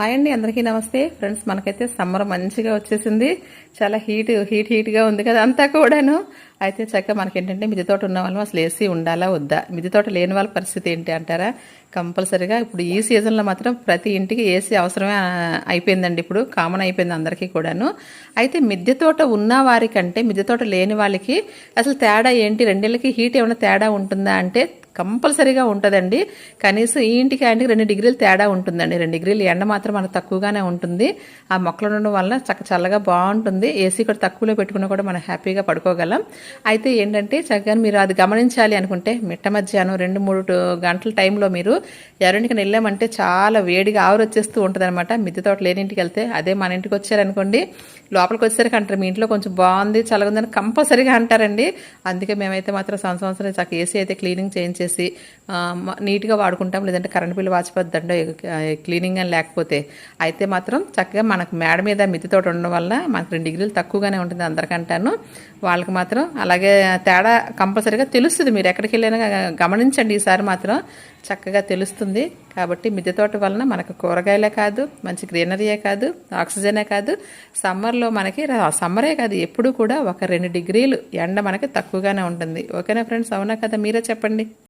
Hi అండి, అందరికీ నమస్తే ఫ్రెండ్స్. మనకైతే సమ్మర్ మంచిగా వచ్చేసింది. చాలా హీట్గా ఉంది కదా అంతా కూడాను. అయితే చక్కగా మనకేంటంటే మిద్దె తోట ఉన్న వాళ్ళు అసలు ఏసీ ఉండాలా వద్దా, మిద్దె తోట లేని వాళ్ళ పరిస్థితి ఏంటి అంటారా? కంపల్సరీగా ఇప్పుడు ఈ సీజన్లో మాత్రం ప్రతి ఇంటికి ఏసీ అవసరమే అయిపోయిందండి. ఇప్పుడు కామన్ అయిపోయింది అందరికీ కూడాను. అయితే మిద్దె తోట ఉన్న వారికంటే మిద్దె తోట లేని వాళ్ళకి అసలు తేడా ఏంటి, రెండేళ్ళకి హీట్ ఏమైనా తేడా ఉంటుందా అంటే కంపల్సరీగా ఉంటుందండి. కనీసం ఈ ఇంటికి ఆయనకి 2 డిగ్రీలు తేడా ఉంటుందండి. 2 డిగ్రీలు ఎండ మాత్రం మనకు తక్కువగానే ఉంటుంది. ఆ మొక్కలు ఉండడం వల్ల చల్లగా బాగుంటుంది. ఏసీ కూడా తక్కువలో పెట్టుకున్నా కూడా మనం హ్యాపీగా పడుకోగలం. అయితే ఏంటంటే చక్కగా మీరు అది గమనించాలి అనుకుంటే మిట్ట మధ్యాహ్నం 2-3 గంటల టైంలో మీరు ఎవరింటికి వెళ్ళామంటే చాలా వేడిగా ఆవిరి వచ్చేస్తూ ఉంటుంది అనమాట. మిద్దె తోట లేని ఇంటికి వెళ్తే అదే మన ఇంటికి వచ్చారనుకోండి, లోపలికి వచ్చేసరికి అంటారు మీ ఇంట్లో కొంచెం బాగుంది చల్లగుందని కంపల్సరీగా అంటారండి. అందుకే మేమైతే మాత్రం సంవత్సరం చక్కగా ఏసీ అయితే క్లీనింగ్ చేయించేసి నీట్గా వాడుకుంటాం. లేదంటే కరెంట్ బిల్లు వాచిపోద్దండి క్లీనింగ్ అని లేకపోతే. అయితే మాత్రం చక్కగా మనకు మేడ మీద మిద్దె తోట ఉండడం వల్ల మనకు 2 డిగ్రీలు తక్కువగానే ఉంటుంది అందరికంటాను. వాళ్ళకి మాత్రం అలాగే తేడా కంపల్సరీగా తెలుస్తుంది. మీరు ఎక్కడికి వెళ్ళినా గమనించండి, ఈసారి మాత్రం చక్కగా తెలుస్తుంది. కాబట్టి మిద్దె తోట వలన మనకు కూరగాయలే కాదు, మంచి గ్రీనరీయే కాదు, ఆక్సిజనే కాదు, సమ్మర్లో మనకి సమ్మరే కాదు ఎప్పుడు కూడా ఒక 2 డిగ్రీలు ఎండ మనకి తక్కువగానే ఉంటుంది. ఓకేనా ఫ్రెండ్స్? అవునా కదా? మీరే చెప్పండి.